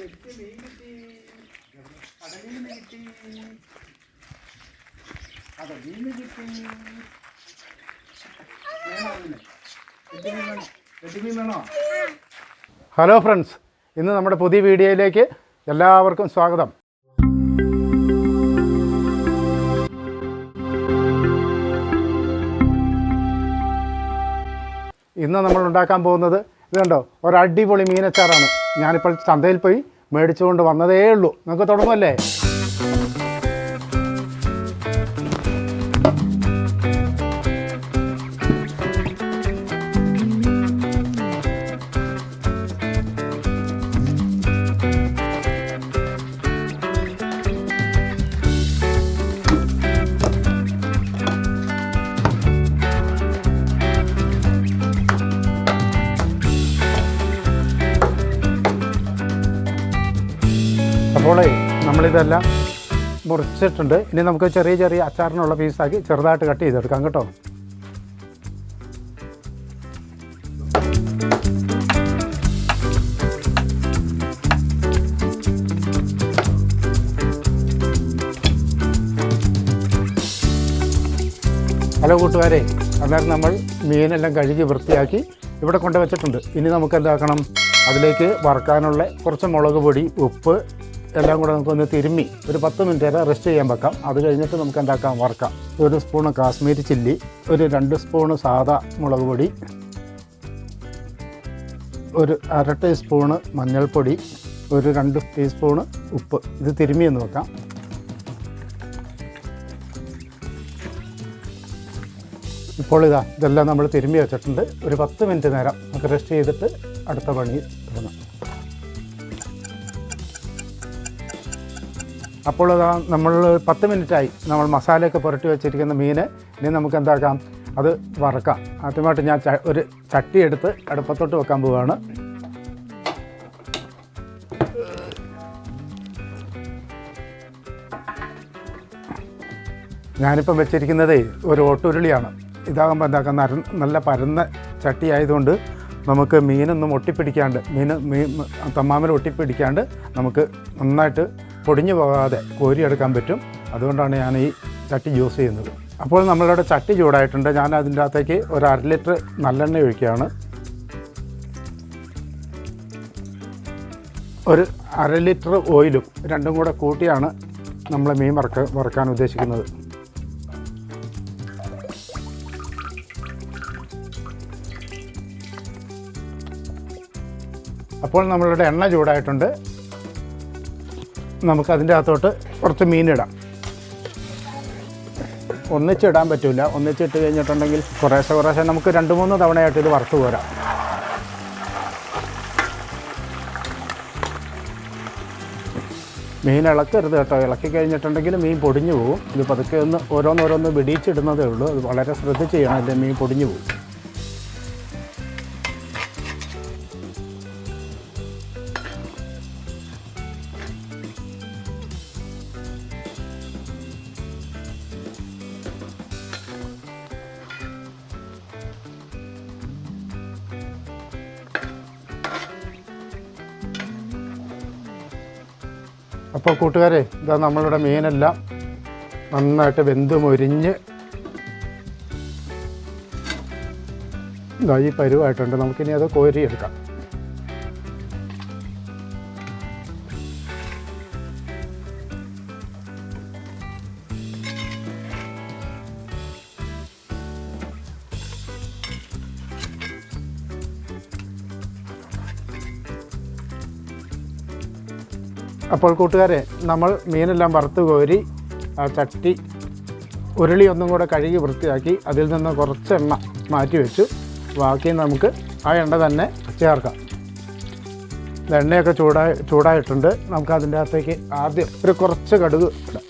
Hello friends, ഇന്ന് നമ്മുടെ പുതിയ വീഡിയോയിലേക്ക് എല്ലാവർക്കും സ്വാഗതം. ഇന്ന് നമ്മൾ ഉണ്ടാക്കാൻ പോകുന്നത് ഇത് കണ്ടോ, ഒരു അടിപൊളി മീനച്ചാറാണ്. ഞാനിപ്പോൾ ചന്തയിൽ പോയി മേടിച്ചുകൊണ്ട് വന്നതേ ഉള്ളൂ. നമുക്ക് തുടങ്ങുമല്ലേ? അപ്പോൾ നമ്മളിതെല്ലാം മുറിച്ചിട്ടുണ്ട്. ഇനി നമുക്ക് ചെറിയ ചെറിയ അച്ചാറിനുള്ള പീസാക്കി ചെറുതായിട്ട് കട്ട് ചെയ്തെടുക്കാം കേട്ടോ. ഹലോ കൂട്ടുകാരെ, അന്നേരം നമ്മൾ മീനെല്ലാം കഴുകി വൃത്തിയാക്കി ഇവിടെ കൊണ്ടുവച്ചിട്ടുണ്ട്. ഇനി നമുക്ക് എന്താക്കണം, അതിലേക്ക് വറുക്കാനുള്ള കുറച്ച് മുളക് പൊടി, ഉപ്പ് എല്ലാം കൂടെ നമുക്കൊന്ന് തിരുമ്മി ഒരു 10 മിനിറ്റ് വരെ റെസ്റ്റ് ചെയ്യാൻ വെക്കാം. അത് കഴിഞ്ഞിട്ട് നമുക്ക് എന്താക്കാം, വറുക്കാം. 1 സ്പൂണ് കാശ്മീരി ചില്ലി, ഒരു 2 സ്പൂണ് സാദാ മുളക് പൊടി, ഒരു 1/2 ടീസ്പൂണ് മഞ്ഞൾപ്പൊടി, ഒരു 2 ടീസ്പൂണ് ഉപ്പ്. ഇത് തിരുമ്മി ഒന്ന് വെക്കാം. ഇപ്പോൾ ഇതെല്ലാം നമ്മൾ തിരുമ്മി വെച്ചിട്ടുണ്ട്. ഒരു 10 മിനിറ്റ് നേരം നമുക്ക് റെസ്റ്റ് ചെയ്തിട്ട് അടുത്ത പണി തുടങ്ങാം. അപ്പോൾ നമ്മൾ 10 മിനിറ്റായി നമ്മൾ മസാലയൊക്കെ പുരട്ടി വെച്ചിരിക്കുന്ന മീന് ഇനി നമുക്ക് എന്താക്കാം, അത് വറക്കാം. ആദ്യമായിട്ട് ഞാൻ ഒരു ചട്ടി എടുത്ത് അടുപ്പത്തോട്ട് വെക്കാൻ പോവുകയാണ്. ഞാനിപ്പം വെച്ചിരിക്കുന്നത് ഒരു ഓട്ടുരുളിയാണ്. ഇതാകുമ്പോൾ എന്താക്കാം, നല്ല പരന്ന ചട്ടി ആയതുകൊണ്ട് നമുക്ക് മീനൊന്നും ഒട്ടിപ്പിടിക്കാണ്ട്, തമ്മാമിൽ ഒട്ടിപ്പിടിക്കാണ്ട് നമുക്ക് നന്നായിട്ട് പൊടിഞ്ഞു പോകാതെ കോരിയെടുക്കാൻ പറ്റും. അതുകൊണ്ടാണ് ഞാൻ ഈ ചട്ടി യൂസ് ചെയ്യുന്നത്. അപ്പോൾ നമ്മളുടെ ചട്ടി ചൂടായിട്ടുണ്ട്. ഞാൻ അതിൻ്റെ അകത്തേക്ക് ഒരു 1/2 ലിറ്റർ നല്ലെണ്ണ ഒഴിക്കുകയാണ്. ഒരു 1/2 ലിറ്റർ ഓയിലും രണ്ടും കൂടെ കൂട്ടിയാണ് നമ്മൾ മീൻ വറുക്കാൻ ഉദ്ദേശിക്കുന്നത്. അപ്പോൾ നമ്മളുടെ എണ്ണ ചൂടായിട്ടുണ്ട്. നമുക്കതിൻ്റെ അകത്തോട്ട് കുറച്ച് മീനിടാം. ഒന്നിച്ചിടാൻ പറ്റില്ല. ഒന്നിച്ചിട്ട് കഴിഞ്ഞിട്ടുണ്ടെങ്കിൽ കുറേശ്ശെ നമുക്ക് 2-3 തവണയായിട്ട് ഇത് വറുത്ത് പോരാം. മീൻ ഇളക്കരുത് കേട്ടോ. ഇളക്കി കഴിഞ്ഞിട്ടുണ്ടെങ്കിൽ മീൻ പൊടിഞ്ഞു പോകും. ഇത് പതുക്കെ ഒന്ന് ഓരോന്നോരോന്ന് വെടിയിച്ചിടുന്നതേ ഉള്ളൂ. അത് വളരെ ശ്രദ്ധിച്ച് ചെയ്യണം, അല്ലെങ്കിൽ മീൻ പൊടിഞ്ഞു പോകും. അപ്പോൾ കൂട്ടുകാരെ, ഇതാ നമ്മളുടെ മീനെല്ലാം നന്നായിട്ട് വെന്ത് മൊരിഞ്ഞ് ഈ പരുവായിട്ടുണ്ട്. നമുക്കിനി അത് കോരിയെടുക്കാം. അപ്പോൾ കൂട്ടുകാരെ, നമ്മൾ മീനെല്ലാം വറുത്ത് കോരി ആ ചട്ടി ഉരുളി ഒന്നും കൂടെ കഴുകി വൃത്തിയാക്കി അതിൽ നിന്ന് കുറച്ച് എണ്ണ മാറ്റി വെച്ചു. ബാക്കി നമുക്ക് ആ എണ്ണ തന്നെ ചേർക്കാം. എണ്ണയൊക്കെ ചൂടായിട്ടുണ്ട്. നമുക്ക് അതിൻ്റെ അകത്തേക്ക് ആദ്യം ഒരു കുറച്ച് കടുക് ഇടാം.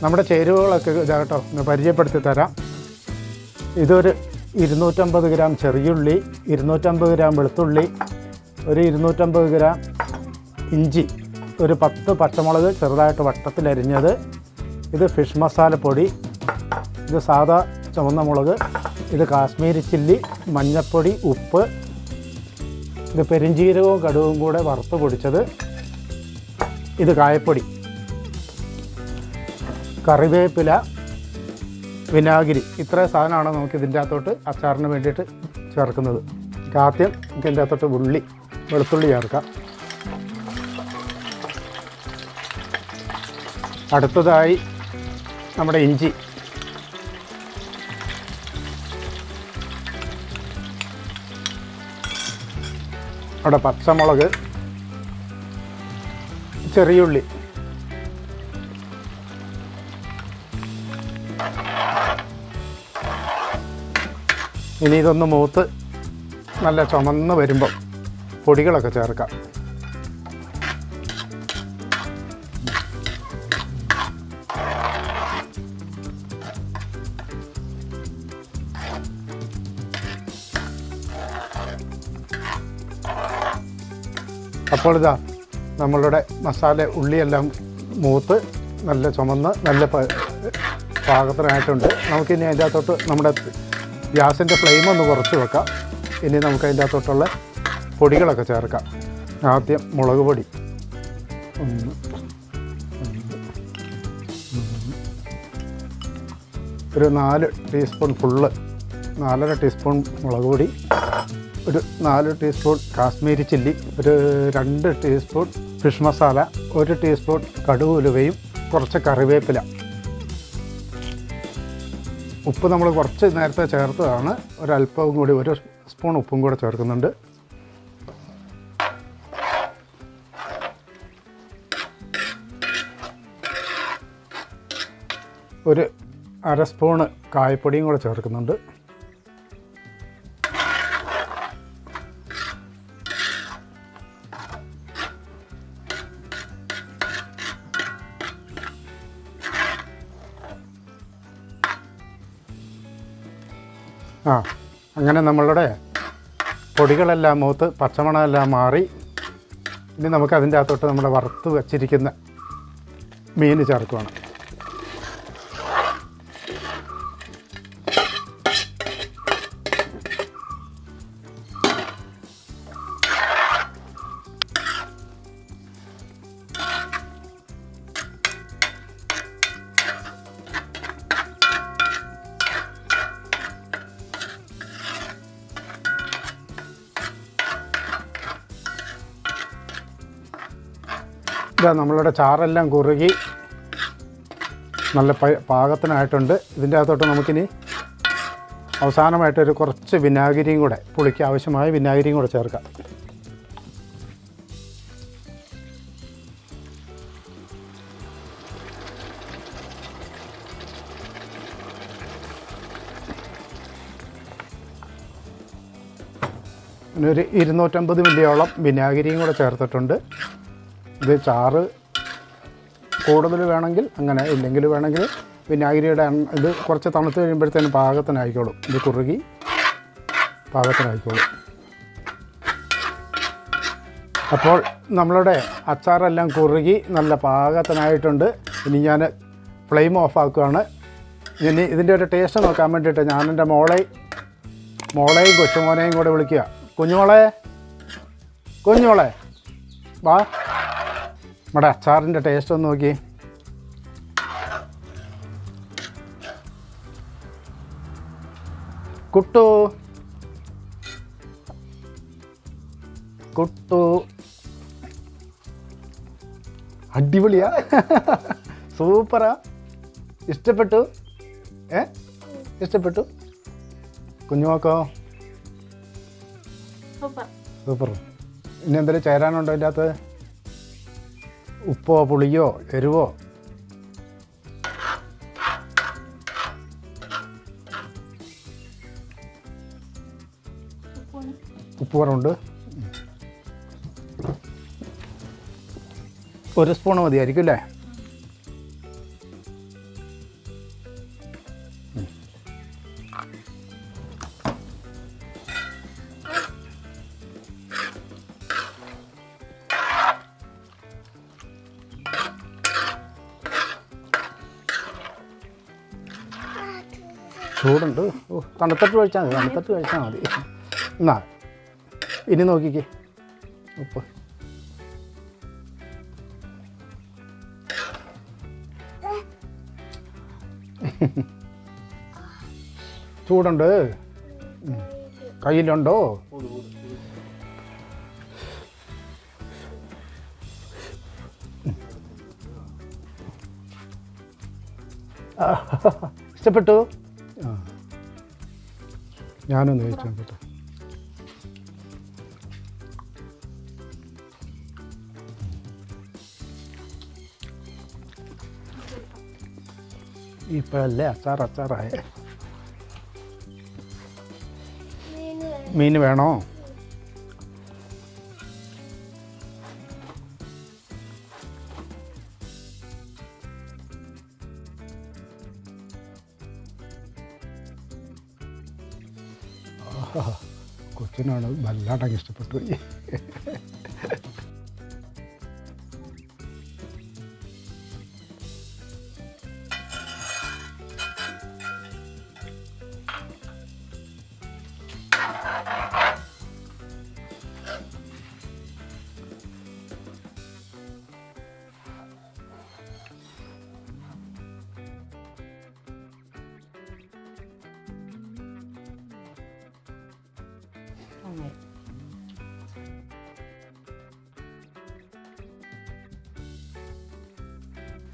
നമ്മുടെ ചേരുവകളൊക്കെ ഇതാകട്ടോ ഒന്ന് പരിചയപ്പെടുത്തി തരാം. ഇതൊരു 250 ഗ്രാം ചെറിയുള്ളി, 250 ഗ്രാം വെളുത്തുള്ളി, ഒരു 250 ഗ്രാം ഇഞ്ചി, ഒരു 10 പച്ചമുളക് ചെറുതായിട്ട് വട്ടത്തിലരിഞ്ഞത്, ഇത് ഫിഷ് മസാലപ്പൊടി, ഇത് സാദാ ചുവന്ന മുളക്, ഇത് കാശ്മീരി ചില്ലി, മഞ്ഞൾപ്പൊടി, ഉപ്പ്, ഇത് പെരിഞ്ചീരകവും കടുവും കൂടെ വറുത്ത് പൊടിച്ചത്. ഇത് കായപ്പൊടി, കറിവേപ്പില, വിനാഗിരി. ഇത്രയും സാധനമാണ് നമുക്ക് ഇതിൻ്റെ അകത്തോട്ട് അച്ചാറിന് വേണ്ടിയിട്ട് ചേർക്കുന്നത്. ആദ്യം ഇതിൻ്റെ അകത്തോട്ട് വെളുത്തുള്ളി ചേർക്കാം. അടുത്തതായി നമ്മുടെ ഇഞ്ചി, അവിടെ പച്ചമുളക്, ചെറിയുള്ളി, ഇനി ഇതൊന്ന് മൂത്ത് നല്ല ചുമന്ന് വരുമ്പം പൊടികളൊക്കെ ചേർക്കാം. അപ്പോൾ ഇതാ നമ്മളുടെ മസാല ഉള്ളിയെല്ലാം മൂത്ത് നല്ല ചുമന്ന് നല്ല പാകത്തിനായിട്ടുണ്ട്. നമുക്കിനി അതിൻ്റെ അകത്തോട്ട് നമ്മുടെ ഗ്യാസിൻ്റെ ഫ്ലെയിം ഒന്ന് കുറച്ച് വെക്കാം. ഇനി നമുക്ക് അതിൻ്റെ അകത്തോട്ടുള്ള പൊടികളൊക്കെ ചേർക്കാം. ആദ്യം മുളക് പൊടി, ഒരു 4 ടീസ്പൂൺ ഫുള്ള്, 4.5 ടീസ്പൂൺ മുളക് പൊടി, ഒരു 4 ടീസ്പൂൺ കാശ്മീരി ചില്ലി, ഒരു 2 ടീസ്പൂൺ ഫിഷ് മസാല, 1 ടീസ്പൂൺ കടുക് ഉലുവയും കുറച്ച് കറിവേപ്പില. ഉപ്പ് നമ്മൾ കുറച്ച് നേരത്തെ ചേർത്തതാണ്. ഒരല്പവും കൂടി 1 സ്പൂൺ ഉപ്പും കൂടെ ചേർക്കുന്നുണ്ട്. ഒരു 1/2 സ്പൂണ് കായപ്പൊടിയും കൂടെ ചേർക്കുന്നുണ്ട്. അങ്ങനെ നമ്മളുടെ പൊടികളെല്ലാം മൂത്ത് പച്ചമണമെല്ലാം മാറി. ഇനി നമുക്ക് അതിൻ്റെ അകത്തോട്ട് നമ്മുടെ വറുത്ത് വച്ചിരിക്കുന്ന മീൻ ചേർക്കുകയാണ്. ഇതാ നമ്മളുടെ ചാറെല്ലാം കുറുകി നല്ല പാകത്തിനായിട്ടുണ്ട്. ഇതിൻ്റെ അകത്തോട്ട് നമുക്കിനി അവസാനമായിട്ടൊരു കുറച്ച് വിനാഗിരിയും കൂടെ, പുളിക്ക് ആവശ്യമായ വിനാഗിരിയും കൂടെ ചേർക്കാം. പിന്നെ ഒരു 250 മില്ലിയോളം വിനാഗിരിയും കൂടെ ചേർത്തിട്ടുണ്ട്. ഇത് ചാറ് കൂടുതൽ വേണമെങ്കിൽ അങ്ങനെ, ഇല്ലെങ്കിൽ വേണമെങ്കിൽ വിനാഗിരിയുടെ ഇത് കുറച്ച് തണുത്ത് കഴിയുമ്പോഴത്തേനും പാകത്തിനായിക്കോളും. ഇത് കുറുകി പാകത്തിനായിക്കോളും. അപ്പോൾ നമ്മളുടെ അച്ചാറെല്ലാം കുറുകി നല്ല പാകത്തിനായിട്ടുണ്ട്. ഇനി ഞാൻ ഫ്ലെയിം ഓഫ് ആക്കുകയാണ്. ഇനി ഇതിൻ്റെ ഒരു ടേസ്റ്റ് നോക്കാൻ വേണ്ടിയിട്ട് ഞാൻ എൻ്റെ മോളെയും കൊച്ചുമോനെയും കൂടെ വിളിക്കുക. കുഞ്ഞുമോളെ വാ, നമ്മുടെ അച്ചാറിൻ്റെ ടേസ്റ്റ് ഒന്ന് നോക്കി. കുട്ടു അടിപൊളിയാ, സൂപ്പറാ, ഇഷ്ടപ്പെട്ടു? ഇഷ്ടപ്പെട്ടു? കുഞ്ഞുമോക്കോ? സൂപ്പർ. ഇനി എന്തെങ്കിലും ചേരാനുണ്ടോ അതിൻ്റെ അകത്ത്? ഉപ്പോ പുളിയോ എരിവോ? ഉപ്പ് കുറവുണ്ട്. 1 സ്പൂൺ മതിയായിരിക്കും അല്ലേ? ചൂടുണ്ട്. തണുത്തിട്ട് കഴിച്ചാൽ മതി. എന്നാ ഇനി നോക്കിക്കേ. ഉപ്പ്. ചൂടുണ്ട്. കയ്യിലുണ്ടോ? ഇഷ്ടപ്പെട്ടു? ആ, ഞാനൊന്ന് കഴിച്ചു നോക്കട്ടെ. ഇപ്പോഴല്ലേ അച്ചാറായ. മീൻ വേണോ? കൊച്ചിനാണ് വല്ലാണ്ടങ്ങ് ഇഷ്ടപ്പെട്ടു പോയി.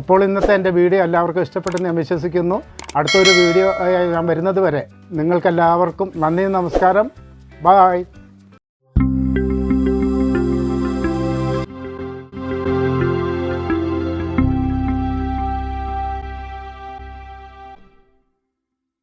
അപ്പോൾ ഇന്നത്തെ എൻ്റെ വീഡിയോ എല്ലാവർക്കും ഇഷ്ടപ്പെട്ടെന്ന് ഞാൻ വിശ്വസിക്കുന്നു. അടുത്തൊരു വീഡിയോ ഞാൻ വരുന്നത് വരെ നിങ്ങൾക്കെല്ലാവർക്കും നന്ദി, നമസ്കാരം, ബായ്.